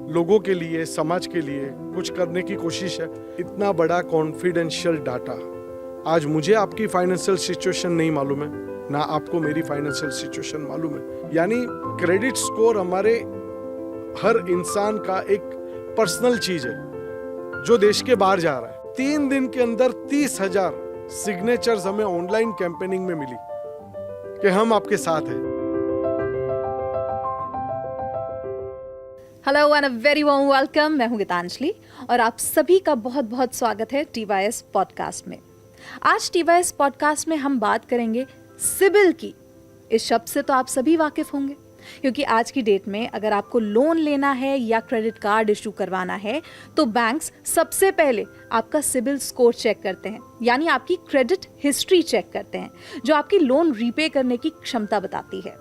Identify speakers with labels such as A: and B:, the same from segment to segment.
A: लोगों के लिए, समाज के लिए कुछ करने की कोशिश है। इतना बड़ा कॉन्फिडेंशियल डाटा, आज मुझे आपकी फाइनेंशियल सिचुएशन नहीं मालूम है, ना आपको मेरी फाइनेंशियल सिचुएशन मालूम है। यानी क्रेडिट स्कोर हमारे हर इंसान का एक पर्सनल चीज है जो देश के बाहर जा रहा है। 3 दिन के अंदर 30,000 सिग्नेचर्स हमें ऑनलाइन कैंपेनिंग में मिली कि हम आपके साथ हैं।
B: Hello and a very warm welcome. मैं हूं गीतांजलि और आप सभी का बहुत बहुत स्वागत है TYS पॉडकास्ट में। आज TYS पॉडकास्ट में हम बात करेंगे सिबिल की। इस शब्द से तो आप सभी वाकिफ होंगे, क्योंकि आज की डेट में अगर आपको लोन लेना है या क्रेडिट कार्ड इशू करवाना है तो बैंक्स सबसे पहले आपका सिबिल स्कोर चेक करते हैं, यानी आपकी क्रेडिट हिस्ट्री चेक करते हैं, जो आपकी लोन रीपे करने की क्षमता बताती है।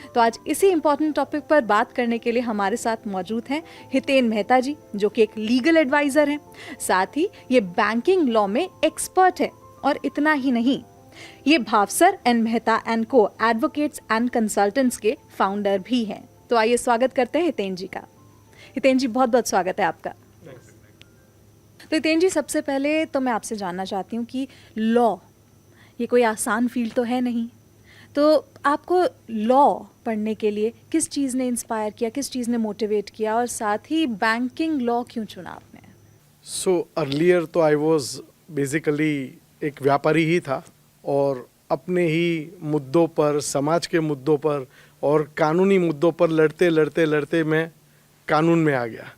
B: तो आज इसी इंपॉर्टेंट टॉपिक पर बात करने के लिए हमारे साथ मौजूद हैं हितेन मेहता जी, जो कि एक लीगल एडवाइजर हैं। साथ ही ये बैंकिंग लॉ में एक्सपर्ट है और इतना ही नहीं, ये भावसर एंड मेहता एंड को एडवोकेट्स एंड कंसल्टेंट्स के फाउंडर भी हैं। तो आइए स्वागत करते हैं हितेन जी का। हितेन जी, बहुत बहुत स्वागत है आपका। तो हितेन जी, सबसे पहले तो मैं आपसे जानना चाहती हूँ कि लॉ ये कोई आसान फील्ड तो है नहीं, तो आपको लॉ पढ़ने के लिए किस चीज़ ने इंस्पायर किया, किस चीज़ ने मोटिवेट किया, और साथ ही बैंकिंग लॉ क्यों चुना आपने?
A: सो अर्लियर तो आई वॉज बेसिकली एक व्यापारी ही था और अपने ही मुद्दों पर, समाज के मुद्दों पर और कानूनी मुद्दों पर लड़ते लड़ते लड़ते मैं कानून में आ गया।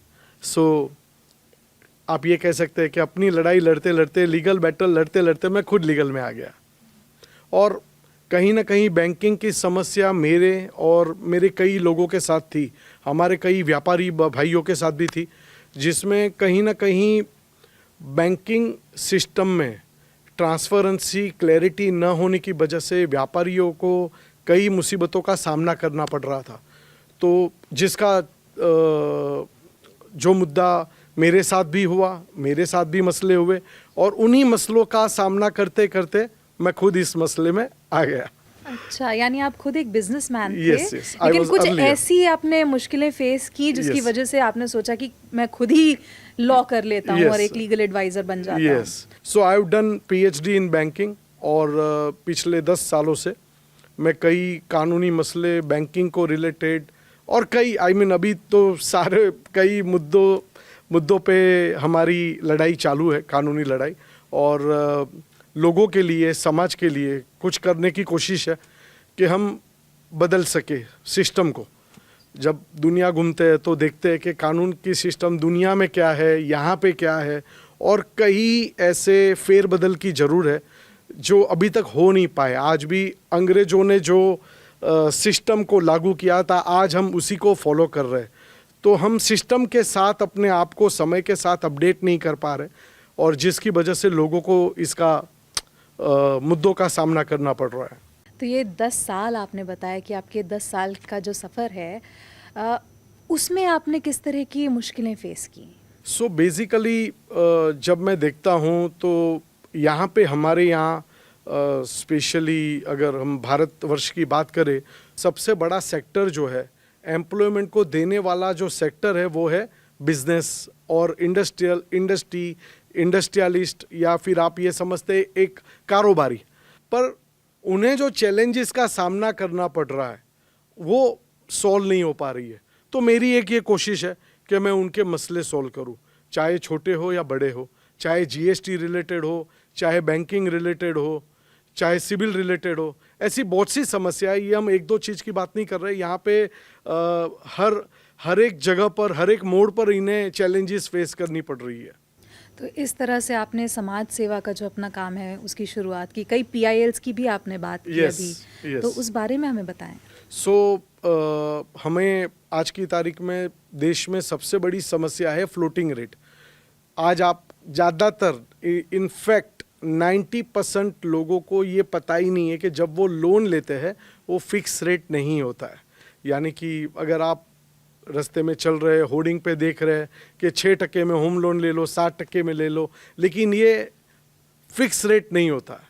A: सो आप ये कह सकते हैं कि अपनी लड़ाई लड़ते लड़ते, लीगल बैटल लड़ते लड़ते मैं खुद लीगल में आ गया। और कहीं ना कहीं बैंकिंग की समस्या मेरे और मेरे कई लोगों के साथ थी, हमारे कई व्यापारी भाइयों के साथ भी थी, जिसमें कहीं ना कहीं बैंकिंग सिस्टम में ट्रांसपेरेंसी, क्लैरिटी न होने की वजह से व्यापारियों को कई मुसीबतों का सामना करना पड़ रहा था। तो जिसका जो मुद्दा मेरे साथ भी हुआ, मेरे साथ भी मसले हुए, और उन्हीं मसलों का सामना करते करते मैं खुद इस मसले में आ गया।
B: अच्छा, यानी आप खुद एक बिजनेसमैन थे।
A: Yes, yes. I
B: लेकिन
A: was
B: कुछ
A: earlier.
B: ऐसी आपने मुश्किलें फेस की जिसकी
A: Yes.
B: वजह से आपने सोचा कि मैं खुद ही लॉ कर लेता हूँ
A: Yes.
B: और एक लीगल एडवाइजर बन जाता हूँ।
A: Yes, so I have done PhD in banking और पिछले 10 सालों से मैं कई कानूनी मसले बैंकिंग को रिलेटेड और कई अभी तो सारे कई मुद्दों पे हमारी लड़ाई चालू है, कानूनी लड़ाई, और लोगों के लिए, समाज के लिए कुछ करने की कोशिश है कि हम बदल सके सिस्टम को। जब दुनिया घूमते हैं तो देखते हैं कि कानून की सिस्टम दुनिया में क्या है, यहाँ पे क्या है, और कई ऐसे फेरबदल की ज़रूर है जो अभी तक हो नहीं पाए। आज भी अंग्रेज़ों ने जो सिस्टम को लागू किया था, आज हम उसी को फॉलो कर रहे हैं। तो हम सिस्टम के साथ अपने आप को समय के साथ अपडेट नहीं कर पा रहे, और जिसकी वजह से लोगों को इसका मुद्दों का सामना करना पड़ रहा है।
B: तो ये 10 साल आपने बताया कि आपके 10 साल का जो सफ़र है, उसमें आपने किस तरह की मुश्किलें फेस की?
A: सो बेसिकली जब मैं देखता हूँ तो यहाँ पे हमारे यहाँ स्पेशली अगर हम भारतवर्ष की बात करें, सबसे बड़ा सेक्टर जो है एम्प्लॉयमेंट को देने वाला जो सेक्टर है वो है बिजनेस और इंडस्ट्रियलिस्ट, या फिर आप ये समझते एक कारोबारी। पर उन्हें जो चैलेंजेस का सामना करना पड़ रहा है वो सॉल्व नहीं हो पा रही है। तो मेरी एक ये कोशिश है कि मैं उनके मसले सॉल्व करूं, चाहे छोटे हो या बड़े हो, चाहे GST रिलेटेड हो, चाहे बैंकिंग रिलेटेड हो, चाहे सिविल रिलेटेड हो। ऐसी बहुत सी समस्याएं, ये हम एक दो चीज़ की बात नहीं कर रहे, यहाँ पे हर एक जगह पर, हर एक मोड़ पर इन्हें चैलेंजेस फेस करनी पड़ रही है।
B: तो इस तरह से आपने समाज सेवा का जो अपना काम है उसकी शुरुआत की, कई PILs की भी आपने बात की अभी, तो उस बारे में हमें बताएं।
A: हमें आज की तारीख में देश में सबसे बड़ी समस्या है फ्लोटिंग रेट। आज आप ज़्यादातर, इनफैक्ट 90% लोगों को ये पता ही नहीं है कि जब वो लोन लेते हैं वो फिक्स रेट नहीं होता है। यानी कि अगर आप रास्ते में चल रहे, होर्डिंग पे देख रहे हैं कि 6% में होम लोन ले लो, 60% में ले लो, लेकिन ये फिक्स रेट नहीं होता है।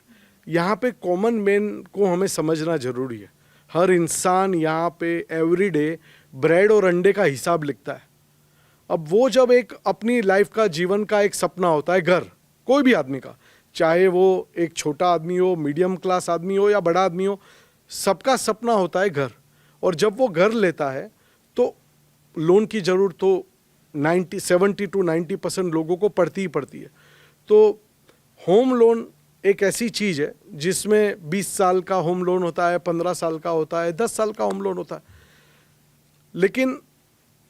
A: यहाँ पे कॉमन मैन को हमें समझना ज़रूरी है। हर इंसान यहाँ पे एवरीडे ब्रेड और अंडे का हिसाब लिखता है। अब वो जब एक अपनी लाइफ का जीवन का एक सपना होता है घर, कोई भी आदमी का, चाहे वो एक छोटा आदमी हो, मीडियम क्लास आदमी हो या बड़ा आदमी हो, सबका सपना होता है घर। और जब वो घर लेता है तो लोन की ज़रूरत तो 70 to 90% लोगों को पड़ती ही पड़ती है। तो होम लोन एक ऐसी चीज़ है जिसमें 20 साल का होम लोन होता है, 15 साल का होता है, 10 साल का होम लोन होता है। लेकिन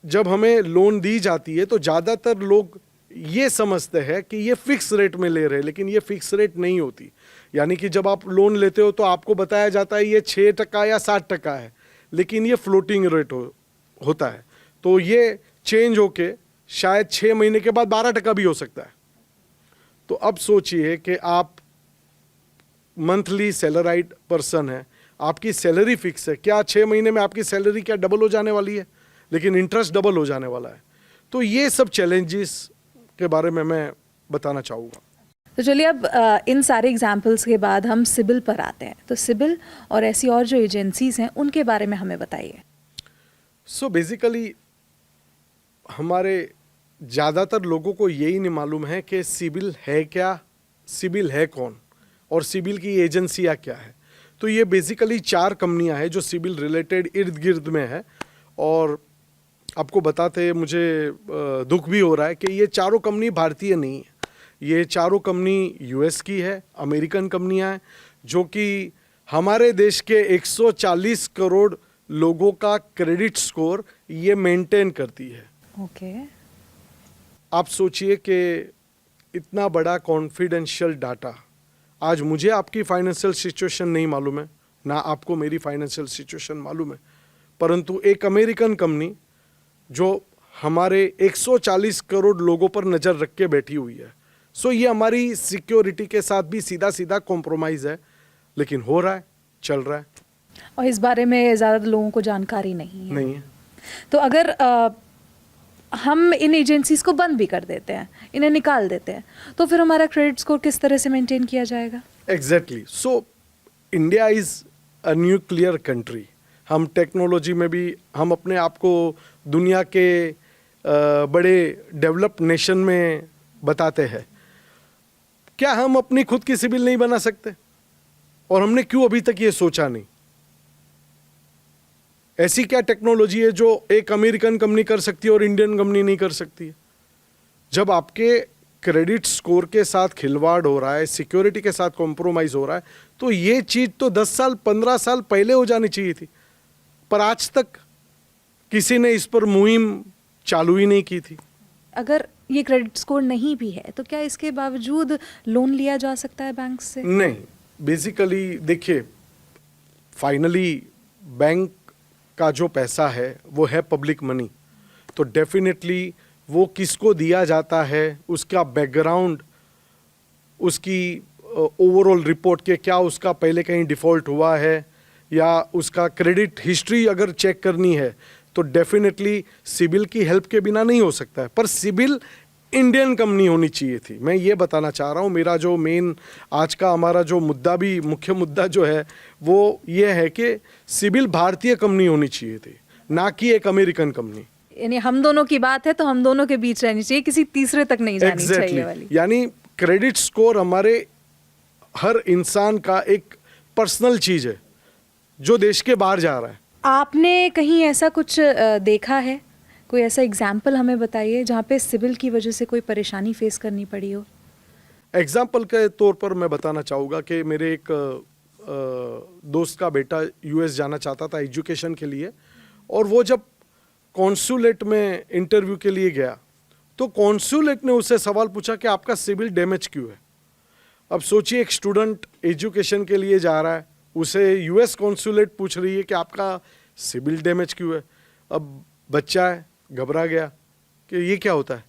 A: जब हमें लोन दी जाती है तो ज़्यादातर लोग ये समझते हैं कि ये फिक्स रेट में ले रहे हैं, लेकिन ये फिक्स रेट नहीं होती। यानी कि जब आप लोन लेते हो तो आपको बताया जाता है ये 6% या 7% है, लेकिन ये फ्लोटिंग रेट होता है। तो ये चेंज होके शायद 6 महीने के बाद 12% भी हो सकता है। तो अब सोचिए कि आप मंथली सैलराइड पर्सन है, आपकी सैलरी फिक्स है, क्या 6 महीने में आपकी सैलरी क्या डबल हो जाने वाली है? लेकिन इंटरेस्ट डबल हो जाने वाला है। तो ये सब चैलेंजेस के बारे में मैं बताना चाहूँगा।
B: तो चलिए अब इन सारे एग्जाम्पल्स के बाद हम सिबिल पर आते हैं। तो सिबिल और ऐसी और जो एजेंसीज हैं उनके बारे में हमें बताइए।
A: सो बेसिकली हमारे ज़्यादातर लोगों को यही नहीं मालूम है कि सिबिल है क्या, सिबिल है कौन, और सिबिल की एजेंसियाँ क्या है। तो ये बेसिकली 4 कंपनियां हैं जो सिबिल रिलेटेड इर्द गिर्द में है। और आपको बताते मुझे दुख भी हो रहा है कि ये चारों कंपनी भारतीय नहीं है, ये चारों कंपनी यूएस की है, अमेरिकन कंपनियां हैं, जो कि हमारे देश के 140 करोड़ लोगों का क्रेडिट स्कोर ये मेंटेन करती है।
B: ओके।
A: आप सोचिए कि इतना बड़ा कॉन्फिडेंशियल डाटा, आज मुझे आपकी फाइनेंशियल सिचुएशन नहीं मालूम है, ना आपको मेरी फाइनेंशियल सिचुएशन मालूम है, परंतु एक अमेरिकन कंपनी जो हमारे 140 करोड़ लोगों पर नज़र रख के बैठी हुई है, सो ये हमारी सिक्योरिटी के साथ भी सीधा सीधा कॉम्प्रोमाइज़ है, लेकिन हो रहा है, चल रहा है।
B: और इस बारे में ज़्यादा लोगों को जानकारी नहीं है। तो अगर हम इन एजेंसीज को बंद भी कर देते हैं, इन्हें निकाल देते हैं, तो फिर हमारा क्रेडिट स्कोर किस तरह से मेंटेन किया जाएगा?
A: Exactly. So India is a nuclear country. हम टेक्नोलॉजी में भी हम अपने आप को दुनिया के बड़े डेवलप्ड नेशन में बताते हैं। क्या हम अपनी खुद की सिबिल नहीं बना सकते? और हमने क्यों अभी तक ये सोचा नहीं? ऐसी क्या टेक्नोलॉजी है जो एक अमेरिकन कंपनी कर सकती है और इंडियन कंपनी नहीं कर सकती है? जब आपके क्रेडिट स्कोर के साथ खिलवाड़ हो रहा है, सिक्योरिटी के साथ कॉम्प्रोमाइज़ हो रहा है, तो ये चीज़ तो 10 साल 15 साल पहले हो जानी चाहिए थी, पर आज तक किसी ने इस पर मुहिम चालू ही नहीं की थी।
B: अगर ये क्रेडिट स्कोर नहीं भी है तो क्या इसके बावजूद लोन लिया जा सकता है बैंक से?
A: नहीं, बेसिकली देखिए, फाइनली बैंक का जो पैसा है वो है पब्लिक मनी, तो डेफिनेटली वो किसको दिया जाता है, उसका बैकग्राउंड, उसकी ओवरऑल रिपोर्ट के क्या उसका पहले कहीं डिफ़ॉल्ट हुआ है या उसका क्रेडिट हिस्ट्री अगर चेक करनी है तो डेफिनेटली सिबिल की हेल्प के बिना नहीं हो सकता है। पर सिबिल इंडियन कंपनी होनी चाहिए थी, मैं ये बताना चाह रहा हूँ। मेरा जो मेन आज का हमारा जो मुद्दा भी, मुख्य मुद्दा जो है वो ये है कि सिबिल भारतीय कंपनी होनी चाहिए थी, ना कि एक अमेरिकन कंपनी।
B: यानी हम दोनों की बात है तो हम दोनों के बीच रहनी चाहिए, किसी तीसरे तक नहीं जानी चाहिए वाली।
A: यानी क्रेडिट स्कोर हमारे हर इंसान का एक पर्सनल चीज़ है जो देश के बाहर जा रहा है।
B: आपने कहीं ऐसा कुछ देखा है, कोई ऐसा एग्जाम्पल हमें बताइए जहाँ पे सिबिल की वजह से कोई परेशानी फेस करनी पड़ी हो?
A: एग्जाम्पल के तौर पर मैं बताना चाहूँगा कि मेरे एक दोस्त का बेटा यूएस जाना चाहता था एजुकेशन के लिए, और वो जब कॉन्सुलेट में इंटरव्यू के लिए गया तो कॉन्सुलेट ने उससे सवाल पूछा कि आपका सिबिल डैमेज क्यों है। अब सोचिए, एक स्टूडेंट एजुकेशन के लिए जा रहा है, उसे यूएस कॉन्सुलेट पूछ रही है कि आपका सिबिल डैमेज क्यों है। अब बच्चा है, घबरा गया कि ये क्या होता है।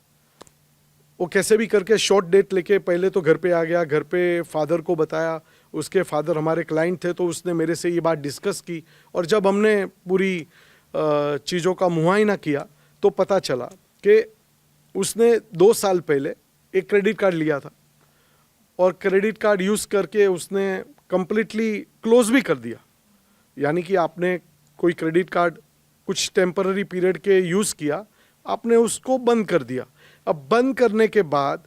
A: वो कैसे भी करके शॉर्ट डेट लेके पहले तो घर पे आ गया, घर पे फादर को बताया, उसके फादर हमारे क्लाइंट थे तो उसने मेरे से ये बात डिस्कस की, और जब हमने पूरी चीज़ों का मुआयना किया तो पता चला कि उसने 2 साल पहले एक क्रेडिट कार्ड लिया था और क्रेडिट कार्ड यूज़ करके उसने कम्प्लीटली क्लोज भी कर दिया। यानी कि आपने कोई क्रेडिट कार्ड कुछ टेम्पररी पीरियड के यूज़ किया, आपने उसको बंद कर दिया। अब बंद करने के बाद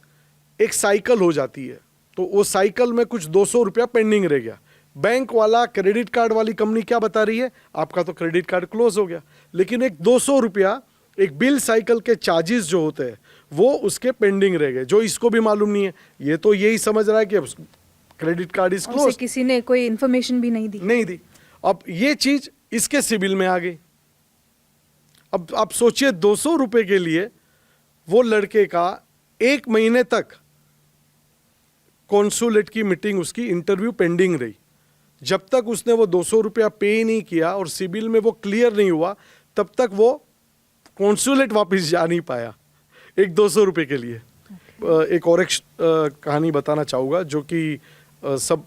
A: एक साइकिल हो जाती है, तो वो साइकिल में कुछ 200 रुपया पेंडिंग रह गया। बैंक वाला, क्रेडिट कार्ड वाली कंपनी क्या बता रही है, आपका तो क्रेडिट कार्ड क्लोज हो गया, लेकिन एक 200 रुपया एक बिल साइकिल के चार्जेस जो होते हैं वो उसके पेंडिंग रह गए, जो इसको भी मालूम नहीं है। ये तो यही समझ रहा है कि क्रेडिट कार्ड इज क्लोज,
B: किसी ने कोई इन्फॉर्मेशन भी नहीं दी।
A: अब ये चीज इसके सिबिल में आ गई। अब आप सोचिए 200 रुपए के लिए वो लड़के का 1 महीने तक कॉन्सुलेट की मीटिंग, उसकी इंटरव्यू पेंडिंग रही। जब तक उसने वो 200 रुपया पे नहीं किया और सिबिल में वो क्लियर नहीं हुआ, तब तक वो कॉन्सुलेट वापस जा नहीं पाया, एक 200 रुपये के लिए। एक और एक कहानी बताना चाहूँगा जो कि सब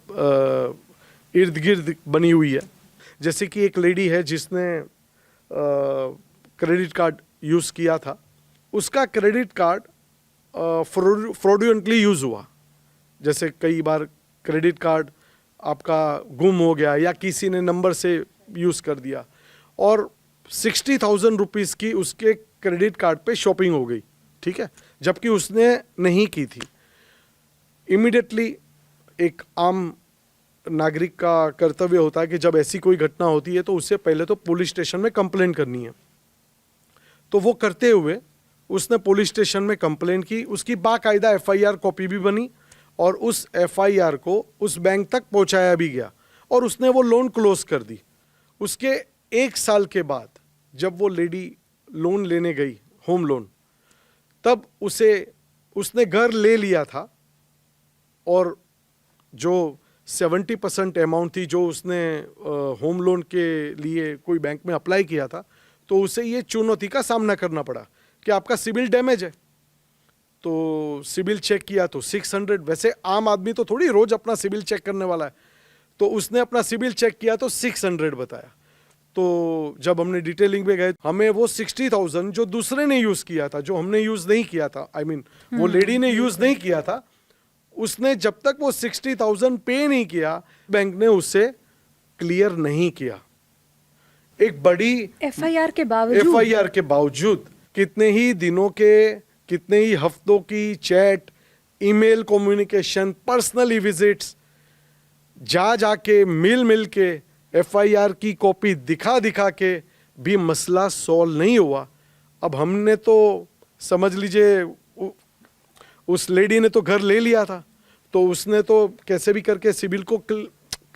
A: इर्द गिर्द बनी हुई है। जैसे कि एक लेडी है जिसने क्रेडिट कार्ड यूज़ किया था, उसका क्रेडिट कार्ड फ्रॉडुलेंटली यूज़ हुआ। जैसे कई बार क्रेडिट कार्ड आपका गुम हो गया या किसी ने नंबर से यूज़ कर दिया, और 60,000 रुपीज़ की उसके क्रेडिट कार्ड पे शॉपिंग हो गई, ठीक है, जबकि उसने नहीं की थी। इमीडिएटली एक आम नागरिक का कर्तव्य होता है कि जब ऐसी कोई घटना होती है तो उससे पहले तो पुलिस स्टेशन में कंप्लेंट करनी है। तो वो करते हुए उसने पुलिस स्टेशन में कंप्लेंट की, उसकी बाकायदा एफआईआर कॉपी भी बनी और उस एफआईआर को उस बैंक तक पहुंचाया भी गया और उसने वो लोन क्लोज कर दी। उसके 1 साल के बाद जब वो लेडी लोन लेने गई, होम लोन, तब उसने घर ले लिया था और जो 70% अमाउंट थी जो उसने होम लोन के लिए कोई बैंक में अप्लाई किया था, तो उसे ये चुनौती का सामना करना पड़ा कि आपका सिबिल डैमेज है। तो सिबिल चेक किया तो 600, वैसे आम आदमी तो थोड़ी रोज अपना सिबिल चेक करने वाला है, तो उसने अपना सिबिल चेक किया तो 600 बताया। तो जब हमने डिटेलिंग में गए, हमें वो 60,000 जो दूसरे ने यूज़ किया था, जो हमने यूज़ नहीं किया था, आई मीन वो लेडी ने यूज़ नहीं किया था, उसने जब तक वो 60,000 पे नहीं किया, बैंक ने उससे क्लियर नहीं किया। एक बड़ी
B: एफआईआर के
A: बावजूद कितने ही दिनों के, कितने ही हफ्तों की chat, email communication, personally visits, जाके मिल के एफआईआर की कॉपी दिखा के भी मसला सॉल्व नहीं हुआ। अब हमने तो समझ लीजिए उस लेडी ने तो घर ले लिया था, तो उसने तो कैसे भी करके सिबिल को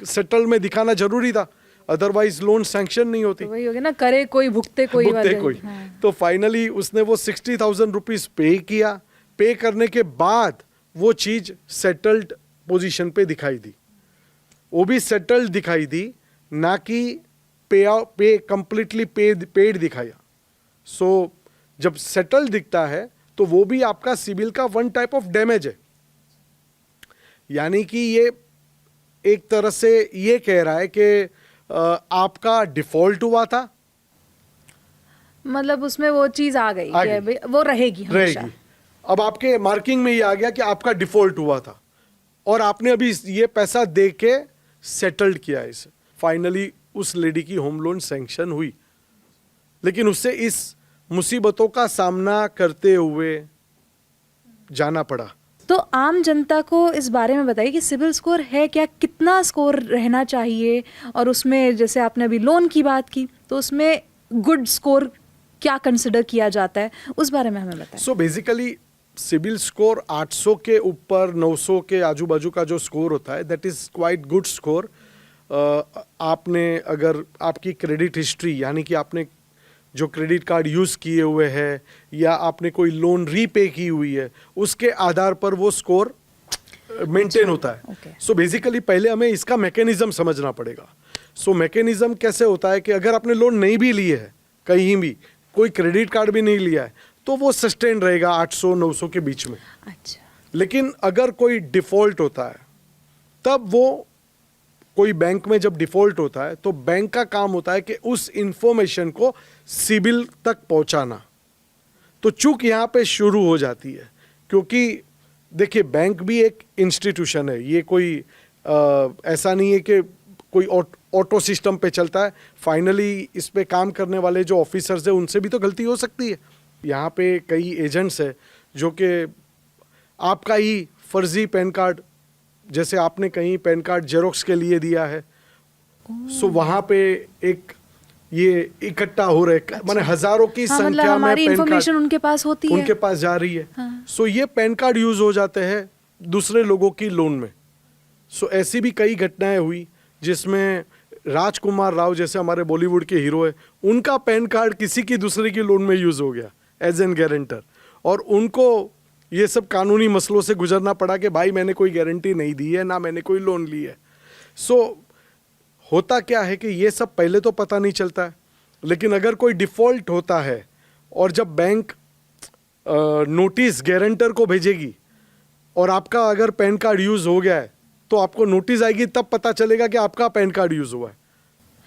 A: सेटल में दिखाना जरूरी था, अदरवाइज लोन सैंक्शन नहीं होती।
B: तो वही हो गया ना, करे कोई भुगते कोई। हाँ।
A: तो फाइनली उसने वो 60,000 रुपीज़ पे किया। पे करने के बाद वो चीज़ सेटल्ड पोजीशन पे दिखाई दी, वो भी सेटल्ड दिखाई दी, ना कि पे कंप्लीटली पेड दिखाया। सो जब सेटल दिखता है तो वो भी आपका सिबिल का वन टाइप ऑफ डैमेज है। यानी कि ये एक तरह से ये कह रहा है कि आपका डिफॉल्ट हुआ था,
B: मतलब उसमें वो चीज आ गई कि वो रहेगी हमेशा।
A: अब आपके मार्किंग में ये आ गया कि आपका डिफॉल्ट हुआ था और आपने अभी ये पैसा दे के सेटल्ड किया है इसे। फाइनली उस लेडी की होम लोन सैंक्शन हुई, लेकिन उससे इस मुसीबतों का सामना करते हुए जाना पड़ा।
B: तो आम जनता को इस बारे में बताइए कि सिबिल स्कोर है क्या, कितना स्कोर रहना चाहिए, और उसमें जैसे आपने अभी लोन की बात की तो उसमें गुड स्कोर क्या कंसिडर किया जाता है, उस बारे में हमें बताएं।
A: सो बेसिकली सिबिल स्कोर 800 के ऊपर 900 के आजू बाजू का जो स्कोर होता है, that is quite good score. आपने अगर आपकी क्रेडिट हिस्ट्री, यानी कि आपने जो क्रेडिट कार्ड यूज़ किए हुए हैं या आपने कोई लोन रीपे की हुई है, उसके आधार पर वो स्कोर मेंटेन होता है। सो बेसिकली पहले हमें इसका मैकेनिज्म समझना पड़ेगा। सो मैकेनिज्म कैसे होता है कि अगर आपने लोन नहीं भी लिए है, कहीं भी कोई क्रेडिट कार्ड भी नहीं लिया है, तो वो सस्टेन रहेगा 800-900 के बीच में।
B: अच्छा।
A: लेकिन अगर कोई डिफ़ॉल्ट होता है, तब वो कोई बैंक में जब डिफ़ॉल्ट होता है तो बैंक का काम होता है कि उस इंफॉर्मेशन को सिबिल तक पहुंचाना। तो चूक यहाँ पे शुरू हो जाती है, क्योंकि देखिए बैंक भी एक इंस्टीट्यूशन है, ये कोई ऐसा नहीं है कि कोई ऑटो सिस्टम पे चलता है। फाइनली इस पे काम करने वाले जो ऑफिसर्स हैं उनसे भी तो गलती हो सकती है, यहाँ पे कई एजेंट्स है जो कि आपका ही फर्जी पैन कार्ड, जैसे आपने कहीं पैन कार्ड जेरोक्स के लिए दिया है, सो वहाँ पे एक ये इकट्ठा हो रहे, माने हजारों की
B: हाँ, मतलब
A: संख्या में
B: हमारी
A: पैन
B: इंफॉर्मेशन
A: कार्ड
B: उनके पास होती है।
A: उनके पास जा रही है।
B: हाँ।
A: सो ये पैन कार्ड यूज हो जाते हैं दूसरे लोगों की लोन में। सो ऐसी भी कई घटनाएं हुई जिसमें राजकुमार राव जैसे हमारे बॉलीवुड के हीरो है, उनका पैन कार्ड किसी की दूसरे की लोन में यूज हो गया एज एन गारंटर, और उनको ये सब कानूनी मसलों से गुजरना पड़ा कि भाई मैंने कोई गारंटी नहीं दी है, ना मैंने कोई लोन ली है। सो होता क्या है कि ये सब पहले तो पता नहीं चलता है, लेकिन अगर कोई डिफ़ॉल्ट होता है और जब बैंक नोटिस गारंटर को भेजेगी और आपका अगर पैन कार्ड यूज़ हो गया है तो आपको नोटिस आएगी, तब पता चलेगा कि आपका पैन कार्ड यूज़ हुआ है।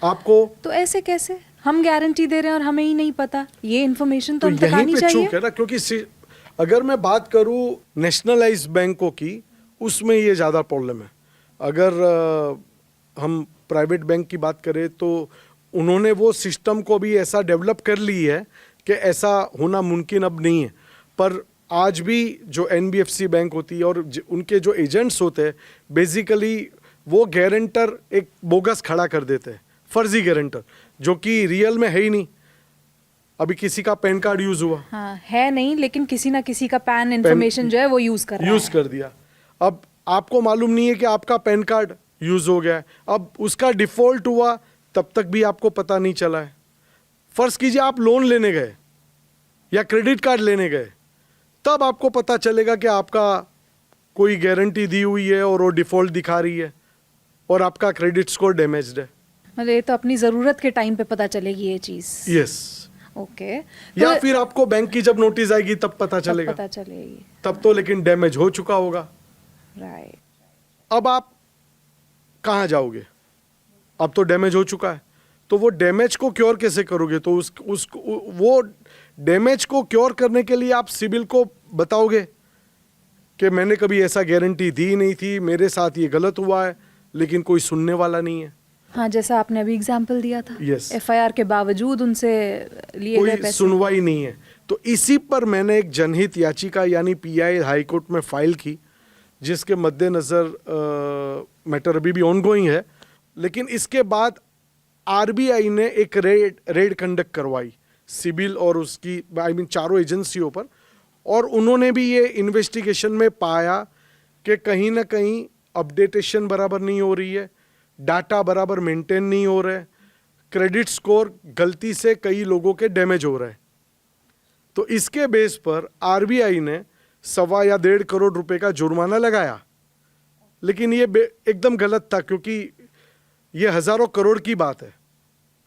A: आपको
B: तो ऐसे कैसे हम गारंटी दे रहे हैं और हमें ही नहीं पता? ये इन्फॉर्मेशन तो हम तक
A: यहीं
B: आनी
A: पे
B: चाहिए।
A: चूक है ना, क्योंकि अगर मैं बात करूं नेशनलाइज बैंकों की, उसमें ये ज़्यादा प्रॉब्लम है। अगर हम प्राइवेट बैंक की बात करें तो उन्होंने वो सिस्टम को भी ऐसा डेवलप कर ली है कि ऐसा होना मुमकिन अब नहीं है। पर आज भी जो NBFC बैंक होती है और उनके जो एजेंट्स होते हैं, बेसिकली वो गारंटर एक बोगस खड़ा कर देते हैं, फर्जी गारंटर, जो कि रियल में है ही नहीं। अभी किसी का पैन कार्ड यूज हुआ,
B: हाँ है नहीं, लेकिन किसी ना किसी का पैन इंफॉर्मेशन जो है वो यूज कर रहा
A: यूज
B: है।
A: कर दिया। अब आपको मालूम नहीं है कि आपका पैन कार्ड यूज हो गया है, अब उसका डिफॉल्ट हुआ तब तक भी आपको पता नहीं चला है। फर्ज कीजिए आप लोन लेने गए या क्रेडिट कार्ड लेने गए, तब आपको पता चलेगा कि आपका कोई गारंटी दी हुई है और वो डिफॉल्ट दिखा रही है और आपका क्रेडिट स्कोर डैमेज्ड है।
B: मतलब ये तो अपनी जरूरत के टाइम पे पता चलेगी ये चीज।
A: यस।
B: ओके।
A: या फिर आपको बैंक की जब नोटिस आएगी तब पता चलेगा।
B: पता चलेगी।
A: तब तो लेकिन डैमेज हो चुका होगा।
B: राइट।
A: अब आप कहाँ जाओगे? अब तो डैमेज हो चुका है, तो वो डैमेज को क्योर कैसे करोगे? तो वो डैमेज को क्योर करने के लिए आप सिबिल को बताओगे कि मैंने कभी ऐसा गारंटी दी नहीं थी, मेरे साथ ये गलत हुआ है, लेकिन कोई सुनने वाला नहीं है।
B: हाँ, जैसा आपने अभी एग्जांपल दिया था।
A: Yes.
B: FIR के बावजूद उनसे लिए गए
A: कोई
B: पैसे।
A: सुनवाई नहीं है। तो इसी पर मैंने एक जनहित याचिका यानी PI हाई कोर्ट में फाइल की, जिसके मद्देनज़र मैटर अभी भी ऑनगोइंग है। लेकिन इसके बाद RBI ने एक रेड कंडक्ट करवाई सिबिल और उसकी चारों एजेंसियों पर, और उन्होंने भी ये इन्वेस्टिगेशन में पाया कि कहीं ना कहीं अपडेटेशन बराबर नहीं हो रही है, डाटा बराबर मेंटेन नहीं हो रहा है, क्रेडिट स्कोर गलती से कई लोगों के डैमेज हो रहे हैं। तो इसके बेस पर RBI ने 1.25 या 1.5 करोड़ रुपए का जुर्माना लगाया। लेकिन ये एकदम गलत था, क्योंकि ये हजारों करोड़ की बात है।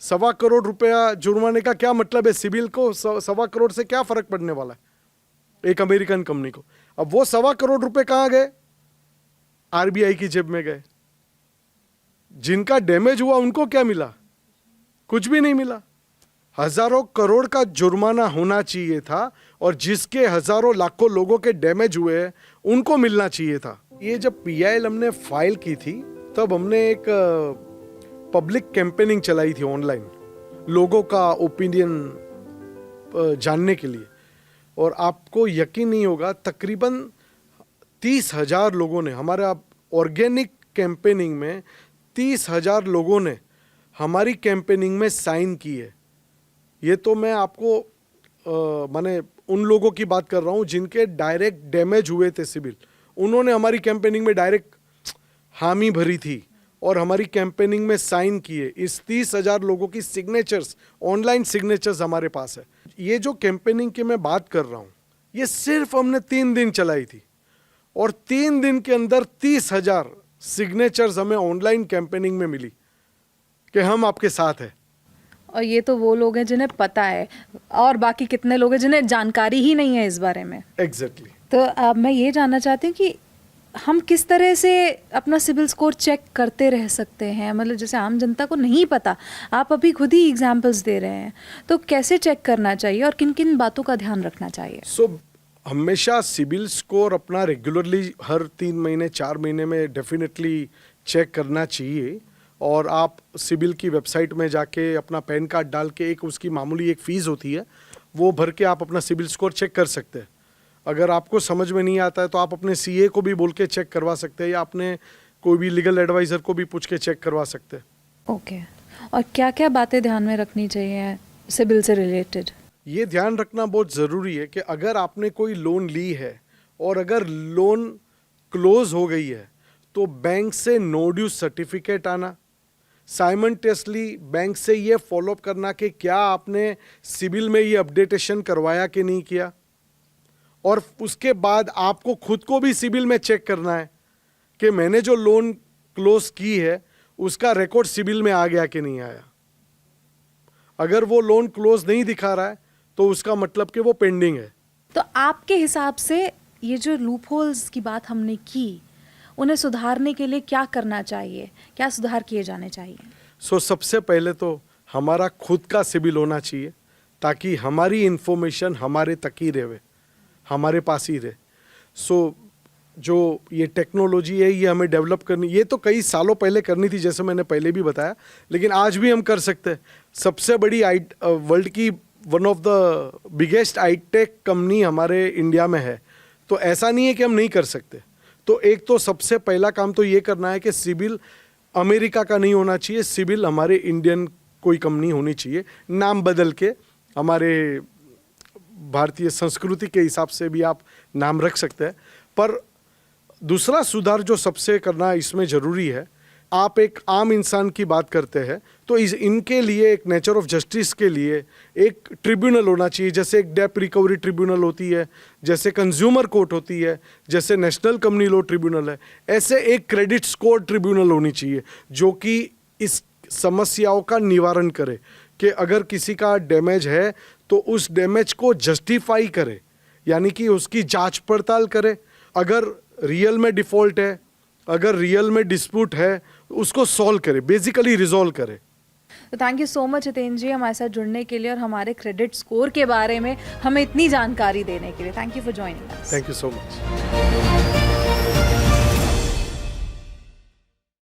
A: 1.25 करोड़ रुपया जुर्माने का क्या मतलब है? सिबिल को 1.25 करोड़ से क्या फर्क पड़ने वाला है एक अमेरिकन कंपनी को? अब वो 1.25 करोड़ रुपए कहाँ गए? RBI की जेब में गए। जिनका डैमेज हुआ उनको क्या मिला? कुछ भी नहीं मिला। हजारों करोड़ का जुर्माना होना चाहिए था, और जिसके हजारों लाखों लोगों के डैमेज हुए हैं उनको मिलना चाहिए था। ये जब PIL हमने फाइल की थी, तब हमने एक पब्लिक कैंपेनिंग चलाई थी ऑनलाइन, लोगों का ओपिनियन जानने के लिए। और आपको यकीन नहीं होगा, तकरीबन 30,000 लोगों ने, हमारा ऑर्गेनिक कैंपेनिंग में 30,000 लोगों ने हमारी कैंपेनिंग में साइन की है। ये तो मैं आपको माने उन लोगों की बात कर रहा हूँ जिनके डायरेक्ट डैमेज हुए थे सिबिल। उन्होंने हमारी कैंपेनिंग में डायरेक्ट हामी भरी थी और हमारी कैंपेनिंग में साइन किए। इस 30,000 लोगों की सिग्नेचर्स, ऑनलाइन सिग्नेचर्स हमारे पास है। ये जो कैंपेनिंग की मैं बात कर रहा हूँ, ये सिर्फ हमने 3 दिन चलाई थी, और 3 दिन के अंदर 30,000 सिग्नेचर्स हमें ऑनलाइन कैंपेनिंग में मिली कि हम आपके साथ हैं।
B: और ये तो वो लोग हैं जिन्हें पता है, और बाकी कितने लोग हैं जिन्हें जानकारी ही नहीं है इस बारे में।
A: एग्जैक्टली।
B: तो अब मैं ये जानना चाहती हूँ कि हम किस तरह से अपना सिबिल स्कोर चेक करते रह सकते हैं? मतलब जैसे आम जनता को नहीं पता, आप अभी खुद ही एग्जांपल्स दे रहे हैं, तो कैसे चेक करना चाहिए और किन किन बातों का ध्यान रखना चाहिए?
A: हमेशा सिबिल स्कोर अपना रेगुलरली हर 3 महीने 4 महीने में डेफिनेटली चेक करना चाहिए। और आप सिबिल की वेबसाइट में जाके अपना पैन कार्ड डाल के, एक उसकी मामूली एक फ़ीस होती है, वो भर के आप अपना सिबिल स्कोर चेक कर सकते हैं। अगर आपको समझ में नहीं आता है तो आप अपने सीए को भी बोल के चेक करवा सकते हैं, या अपने कोई भी लीगल एडवाइज़र को भी पूछ के चेक करवा सकते हैं।
B: ओके और क्या क्या बातें ध्यान में रखनी चाहिए सिबिल से रिलेटेड?
A: ये ध्यान रखना बहुत ज़रूरी है कि अगर आपने कोई लोन ली है और अगर लोन क्लोज हो गई है तो बैंक से नो ड्यू सर्टिफिकेट आना, साइमल्टेनियसली बैंक से ये फॉलोअप करना कि क्या आपने सिबिल में ये अपडेटेशन करवाया कि नहीं किया, और उसके बाद आपको खुद को भी सिबिल में चेक करना है कि मैंने जो लोन क्लोज की है उसका रिकॉर्ड सिबिल में आ गया कि नहीं आया। अगर वो लोन क्लोज नहीं दिखा रहा है तो उसका मतलब कि वो पेंडिंग है।
B: तो आपके हिसाब से ये जो लूप होल्स की बात हमने की, उन्हें सुधारने के लिए क्या करना चाहिए, क्या सुधार किए जाने चाहिए?
A: सबसे पहले तो हमारा खुद का सिबिल होना चाहिए ताकि हमारी इंफॉर्मेशन हमारे तक ही रहे, हमारे पास ही रहे। जो ये टेक्नोलॉजी है ये हमें डेवलप करनी, ये तो कई सालों पहले करनी थी जैसे मैंने पहले भी बताया, लेकिन आज भी हम कर सकते हैं। सबसे बड़ी वर्ल्ड की one of the biggest आईटेक company हमारे इंडिया में है, तो ऐसा नहीं है कि हम नहीं कर सकते। तो एक तो सबसे पहला काम तो ये करना है कि सिबिल अमेरिका का नहीं होना चाहिए, सिबिल हमारे इंडियन कोई कंपनी होनी चाहिए, नाम बदल के हमारे भारतीय संस्कृति के हिसाब से भी आप नाम रख सकते हैं। पर दूसरा सुधार जो सबसे करना इसमें ज़रूरी है, आप एक आम इंसान की बात करते हैं तो इनके लिए एक नेचर ऑफ जस्टिस के लिए एक ट्रिब्यूनल होना चाहिए, जैसे एक डेप्ट रिकवरी ट्रिब्यूनल होती है, जैसे कंज्यूमर कोर्ट होती है, जैसे नेशनल कंपनी लॉ ट्रिब्यूनल है, ऐसे एक क्रेडिट स्कोर ट्रिब्यूनल होनी चाहिए जो कि इस समस्याओं का निवारण करे कि अगर किसी का डैमेज है तो उस डैमेज को जस्टिफाई करे, यानी कि उसकी जांच पड़ताल करे। अगर रियल में डिफ़ॉल्ट है, अगर रियल में डिस्प्यूट है, उसको सॉल्व करे, बेसिकली रिजॉल्व करे।
B: तो thank you so much Hiten ji हमारे साथ जुड़ने के लिए और हमारे क्रेडिट स्कोर के बारे में हमें इतनी जानकारी देने के लिए। Thank you for joining us.
A: Thank you so much.